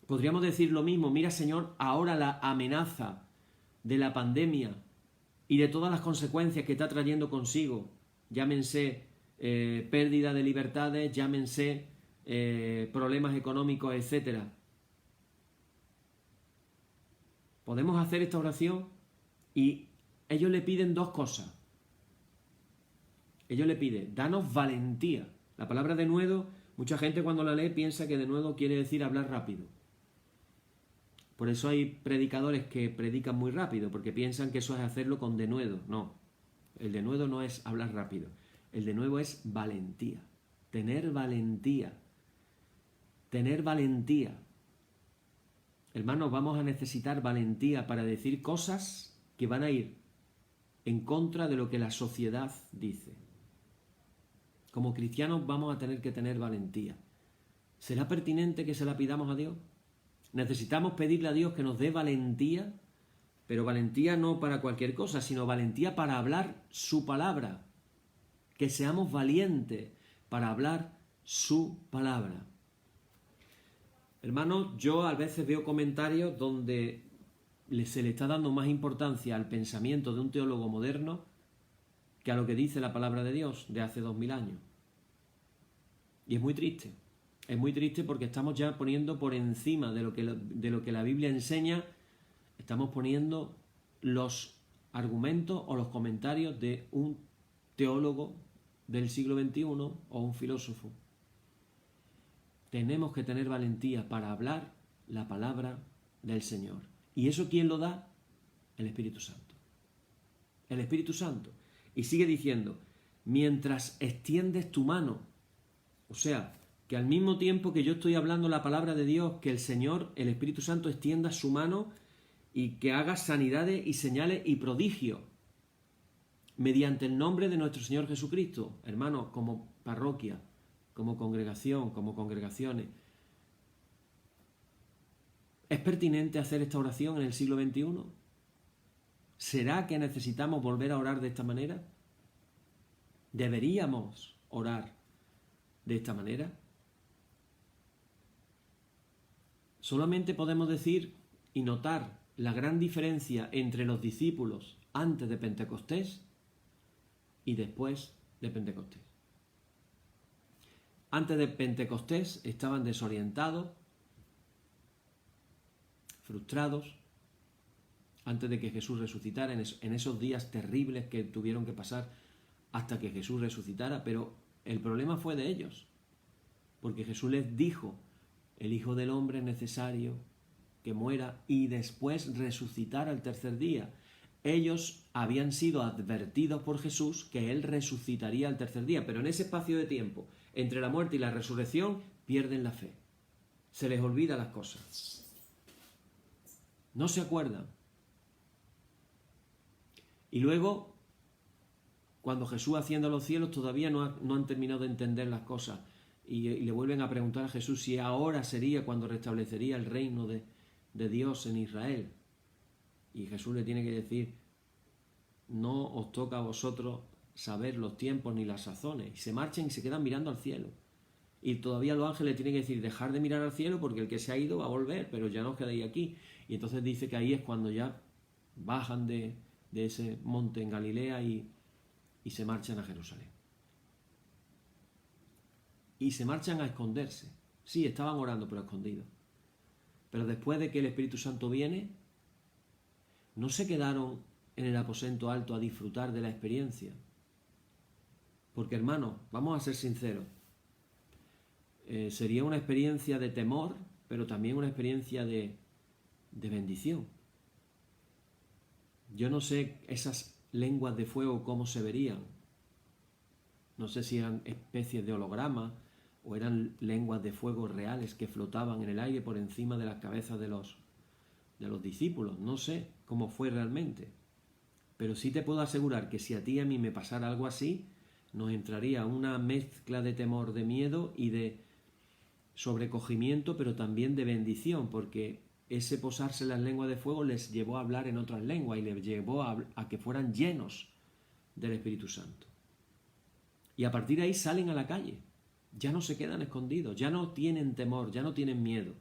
Podríamos decir lo mismo: mira, Señor, ahora la amenaza de la pandemia y de todas las consecuencias que está trayendo consigo, llámense pérdida de libertades, llámense problemas económicos, etcétera. podemos hacer esta oración y ellos le piden dos cosas. Ellos le piden, danos valentía. La palabra denuedo, mucha gente cuando la lee piensa que denuedo quiere decir hablar rápido. Por eso hay predicadores que predican muy rápido, porque piensan que eso es hacerlo con denuedo. No, el denuedo no es hablar rápido. El denuedo es valentía. Tener valentía. Tener valentía. Hermanos, vamos a necesitar valentía para decir cosas que van a ir en contra de lo que la sociedad dice. Como cristianos vamos a tener que tener valentía. ¿Será pertinente que se la pidamos a Dios? Necesitamos pedirle a Dios que nos dé valentía, pero valentía no para cualquier cosa, sino valentía para hablar su palabra. Que seamos valientes para hablar su palabra. Hermanos, yo a veces veo comentarios donde se le está dando más importancia al pensamiento de un teólogo moderno que a lo que dice la palabra de Dios de hace 2000 años. Y es muy triste. Es muy triste porque estamos ya poniendo por encima de lo que la Biblia enseña, estamos poniendo los argumentos o los comentarios de un teólogo del siglo XXI o un filósofo. Tenemos que tener valentía para hablar la palabra del Señor. ¿Y eso quién lo da? El Espíritu Santo. El Espíritu Santo. Y sigue diciendo, mientras extiendes tu mano, o sea, que al mismo tiempo que yo estoy hablando la palabra de Dios, que el Señor, el Espíritu Santo, extienda su mano y que haga sanidades y señales y prodigios mediante el nombre de nuestro Señor Jesucristo, hermanos, como parroquia, como congregación, como congregaciones. ¿Es pertinente hacer esta oración en el siglo XXI? ¿Será que necesitamos volver a orar de esta manera? ¿Deberíamos orar de esta manera? Solamente podemos decir y notar la gran diferencia entre los discípulos antes de Pentecostés y después de Pentecostés. Antes de Pentecostés estaban desorientados, frustrados, antes de que Jesús resucitara, en esos días terribles que tuvieron que pasar hasta que Jesús resucitara, pero el problema fue de ellos, porque Jesús les dijo, el Hijo del Hombre es necesario que muera y después resucitar al tercer día. Ellos habían sido advertidos por Jesús que Él resucitaría al tercer día, pero en ese espacio de tiempo, entre la muerte y la resurrección, pierden la fe. Se les olvida las cosas. No se acuerdan. Y luego, cuando Jesús asciende a los cielos, todavía no han terminado de entender las cosas. Y le vuelven a preguntar a Jesús si ahora sería cuando restablecería el reino de Dios en Israel. Y Jesús le tiene que decir, no os toca a vosotros saber los tiempos ni las sazones. Y se marchan y se quedan mirando al cielo. Y todavía los ángeles tienen que decir, dejad de mirar al cielo porque el que se ha ido va a volver, pero ya no os quedáis aquí. Y entonces dice que ahí es cuando ya bajan de ese monte en Galilea y se marchan a Jerusalén. Y se marchan a esconderse. Sí, estaban orando pero escondidos. Pero después de que el Espíritu Santo viene, no se quedaron en el aposento alto a disfrutar de la experiencia. Porque hermanos, vamos a ser sinceros, sería una experiencia de temor, pero también una experiencia de bendición. Yo no sé esas lenguas de fuego cómo se verían. No sé si eran especies de holograma o eran lenguas de fuego reales que flotaban en el aire por encima de las cabezas de los discípulos. No sé cómo fue realmente. Pero sí te puedo asegurar que si a ti y a mí me pasara algo así, nos entraría una mezcla de temor, de miedo y de sobrecogimiento, pero también de bendición, porque ese posarse en las lenguas de fuego les llevó a hablar en otras lenguas y les llevó a que fueran llenos del Espíritu Santo. Y a partir de ahí salen a la calle. Ya no se quedan escondidos, ya no tienen temor, ya no tienen miedo.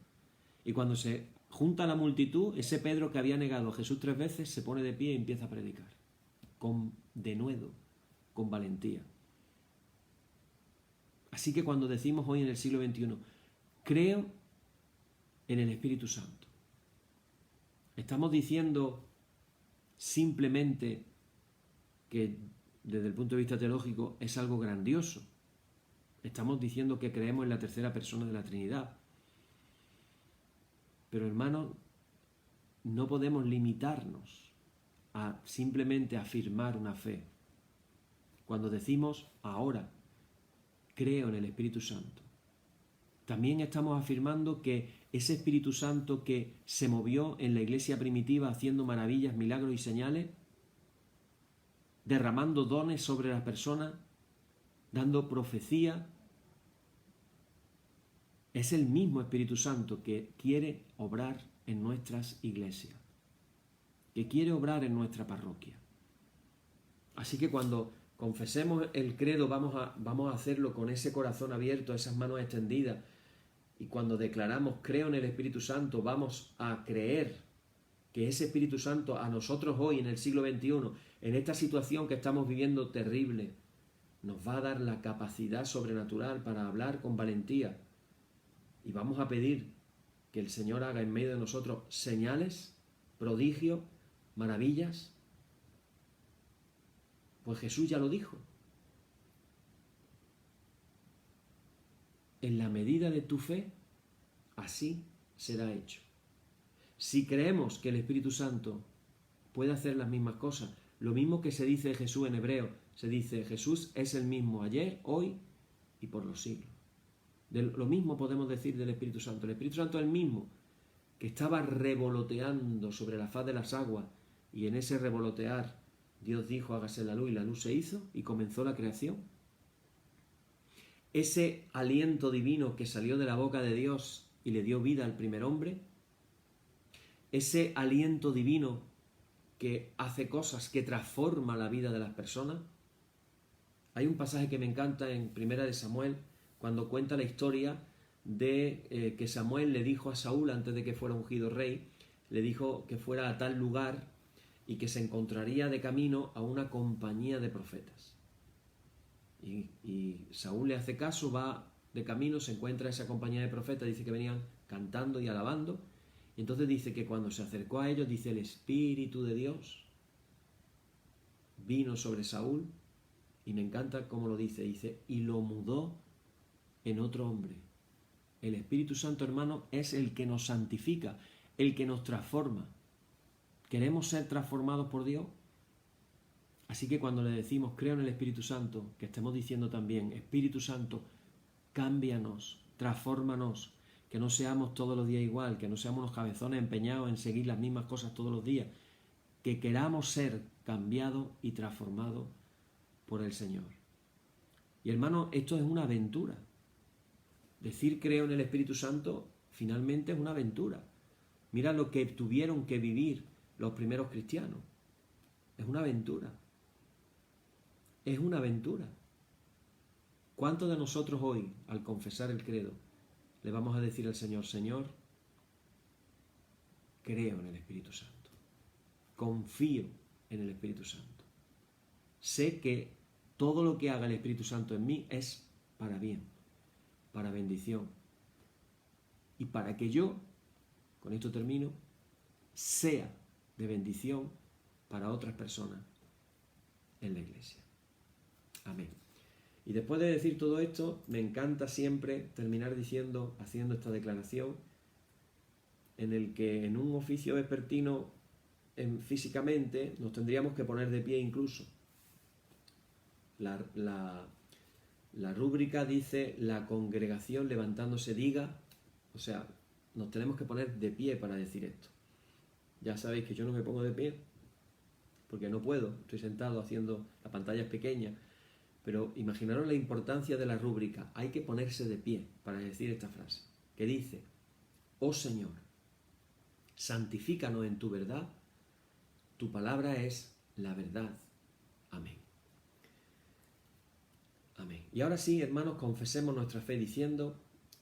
Y cuando se junta la multitud, ese Pedro que había negado a Jesús 3 veces se pone de pie y empieza a predicar. Con denuedo, con valentía. Así que cuando decimos hoy en el siglo XXI, creo en el Espíritu Santo. Estamos diciendo simplemente que desde el punto de vista teológico es algo grandioso. Estamos diciendo que creemos en la tercera persona de la Trinidad. Pero hermanos, no podemos limitarnos a simplemente afirmar una fe. Cuando decimos ahora creo en el Espíritu Santo, también estamos afirmando que ese Espíritu Santo que se movió en la iglesia primitiva haciendo maravillas, milagros y señales, derramando dones sobre las personas, dando profecía, es el mismo Espíritu Santo que quiere obrar en nuestras iglesias, que quiere obrar en nuestra parroquia. Así que cuando confesemos el credo vamos a hacerlo con ese corazón abierto, esas manos extendidas, y cuando declaramos creo en el Espíritu Santo vamos a creer que ese Espíritu Santo a nosotros hoy en el siglo XXI, en esta situación que estamos viviendo terrible, nos va a dar la capacidad sobrenatural para hablar con valentía. Y vamos a pedir que el Señor haga en medio de nosotros señales, prodigios, maravillas. Pues Jesús ya lo dijo. En la medida de tu fe, así será hecho. Si creemos que el Espíritu Santo puede hacer las mismas cosas, lo mismo que se dice de Jesús en hebreo, se dice Jesús es el mismo ayer, hoy y por los siglos. Lo mismo podemos decir del Espíritu Santo. El Espíritu Santo es el mismo que estaba revoloteando sobre la faz de las aguas y en ese revolotear Dios dijo hágase la luz y la luz se hizo y comenzó la creación. Ese aliento divino que salió de la boca de Dios y le dio vida al primer hombre, ese aliento divino que hace cosas, que transforma la vida de las personas. Hay un pasaje que me encanta en Primera de Samuel, cuando cuenta la historia de que Samuel le dijo a Saúl, antes de que fuera ungido rey, le dijo que fuera a tal lugar y que se encontraría de camino a una compañía de profetas. Y Saúl le hace caso, va de camino, se encuentra esa compañía de profetas, dice que venían cantando y alabando, y entonces dice que cuando se acercó a ellos, dice el Espíritu de Dios vino sobre Saúl, y me encanta cómo lo dice, y lo mudó en otro hombre. El Espíritu Santo, hermano, es el que nos santifica, el que nos transforma. ¿Queremos ser transformados por Dios? Así que cuando le decimos creo en el Espíritu Santo, que estemos diciendo también Espíritu Santo, cámbianos, transfórmanos, que no seamos todos los días igual, que no seamos unos cabezones empeñados en seguir las mismas cosas todos los días, que queramos ser cambiados y transformados por el Señor. Y hermano, esto es una aventura. Decir creo en el Espíritu Santo finalmente es una aventura. Mira lo que tuvieron que vivir los primeros cristianos. Es una aventura. Es una aventura. ¿Cuántos de nosotros hoy, al confesar el credo, le vamos a decir al Señor, Señor, creo en el Espíritu Santo, confío en el Espíritu Santo, sé que todo lo que haga el Espíritu Santo en mí es para bien, para bendición, y para que yo, con esto termino, sea de bendición para otras personas en la iglesia. Amén. Y después de decir todo esto, me encanta siempre terminar diciendo, haciendo esta declaración, en el que en un oficio vespertino físicamente nos tendríamos que poner de pie incluso. La rúbrica dice la congregación levantándose diga, o sea, nos tenemos que poner de pie para decir esto. Ya sabéis que yo no me pongo de pie porque no puedo, estoy sentado haciendo, la pantalla es pequeña, pero imaginaros la importancia de la rúbrica. Hay que ponerse de pie para decir esta frase, que dice, oh Señor, santifícanos en tu verdad, tu palabra es la verdad. Amén. Amén. Y ahora sí, hermanos, confesemos nuestra fe diciendo,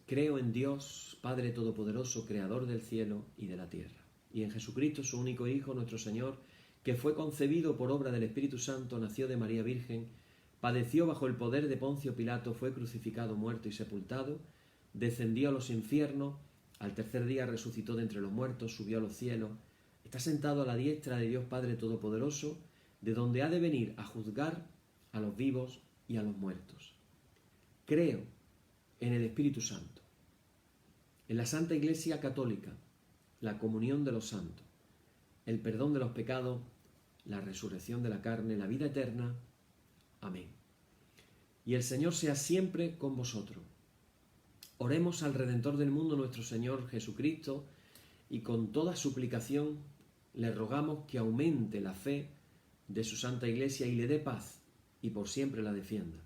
creo en Dios, Padre Todopoderoso, Creador del cielo y de la tierra, y en Jesucristo, su único Hijo, nuestro Señor, que fue concebido por obra del Espíritu Santo, nació de María Virgen, padeció bajo el poder de Poncio Pilato, fue crucificado, muerto y sepultado, descendió a los infiernos, al tercer día resucitó de entre los muertos, subió a los cielos, Está sentado a la diestra de Dios Padre Todopoderoso, de donde ha de venir a juzgar a los vivos y a los muertos. Creo en el Espíritu Santo, en la Santa Iglesia Católica, la comunión de los santos, el perdón de los pecados, la resurrección de la carne, la vida eterna. Amén. Y el Señor sea siempre con vosotros. Oremos al Redentor del mundo, nuestro Señor Jesucristo, y con toda suplicación le rogamos que aumente la fe de su Santa Iglesia y le dé paz, y por siempre la defienda.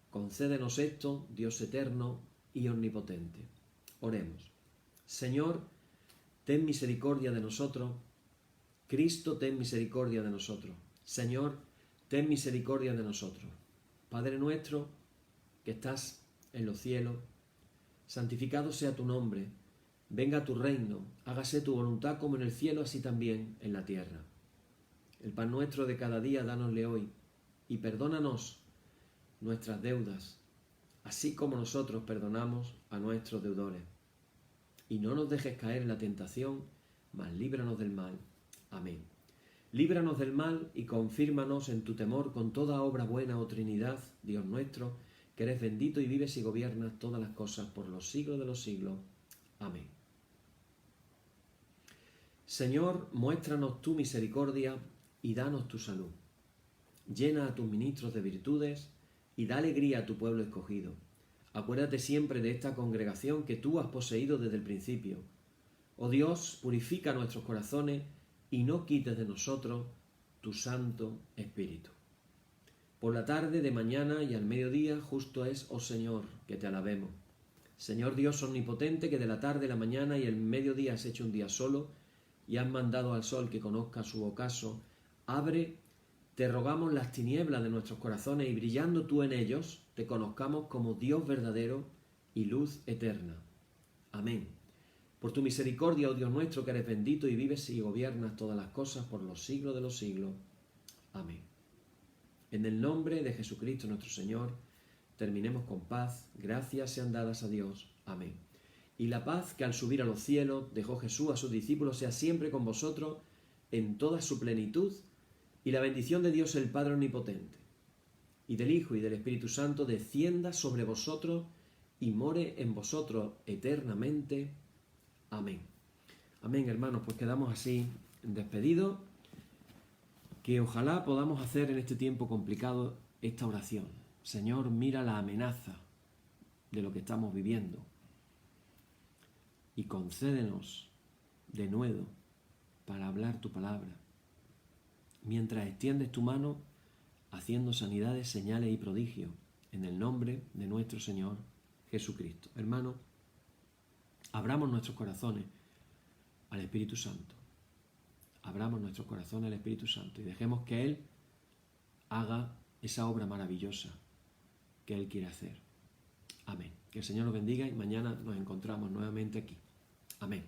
Concédenos esto, Dios eterno y omnipotente. Oremos. Señor, ten misericordia de nosotros. Cristo, ten misericordia de nosotros. Señor, ten misericordia de nosotros. Padre nuestro, que estás en los cielos, santificado sea tu nombre. Venga tu reino, hágase tu voluntad como en el cielo, así también en la tierra. El pan nuestro de cada día, dánosle hoy, y perdónanos nuestras deudas, así como nosotros perdonamos a nuestros deudores. Y no nos dejes caer en la tentación, mas líbranos del mal. Amén. Líbranos del mal y confírmanos en tu temor con toda obra buena, oh Trinidad, Dios nuestro, que eres bendito y vives y gobiernas todas las cosas por los siglos de los siglos. Amén. Señor, muéstranos tu misericordia y danos tu salud. Llena a tus ministros de virtudes y da alegría a tu pueblo escogido. Acuérdate siempre de esta congregación que tú has poseído desde el principio. Oh Dios, purifica nuestros corazones y no quites de nosotros tu Santo Espíritu. Por la tarde, de mañana y al mediodía, justo es, oh Señor, que te alabemos. Señor Dios omnipotente, que de la tarde, la mañana y el mediodía has hecho un día solo y has mandado al sol que conozca su ocaso, abre, te rogamos, las tinieblas de nuestros corazones y brillando tú en ellos, te conozcamos como Dios verdadero y luz eterna. Amén. Por tu misericordia, oh Dios nuestro, que eres bendito y vives y gobiernas todas las cosas por los siglos de los siglos. Amén. En el nombre de Jesucristo nuestro Señor, terminemos con paz. Gracias sean dadas a Dios. Amén. Y la paz que al subir a los cielos dejó Jesús a sus discípulos sea siempre con vosotros en toda su plenitud, y la bendición de Dios el Padre Omnipotente, y del Hijo y del Espíritu Santo descienda sobre vosotros y more en vosotros eternamente. Amén. Amén, hermanos, pues quedamos así despedidos, que ojalá podamos hacer en este tiempo complicado esta oración. Señor, mira la amenaza de lo que estamos viviendo y concédenos de nuevo para hablar tu palabra, mientras extiendes tu mano haciendo sanidades, señales y prodigios, en el nombre de nuestro Señor Jesucristo. Hermanos, abramos nuestros corazones al Espíritu Santo. Abramos nuestros corazones al Espíritu Santo y dejemos que Él haga esa obra maravillosa que Él quiere hacer. Amén. Que el Señor nos bendiga y mañana nos encontramos nuevamente aquí. Amén.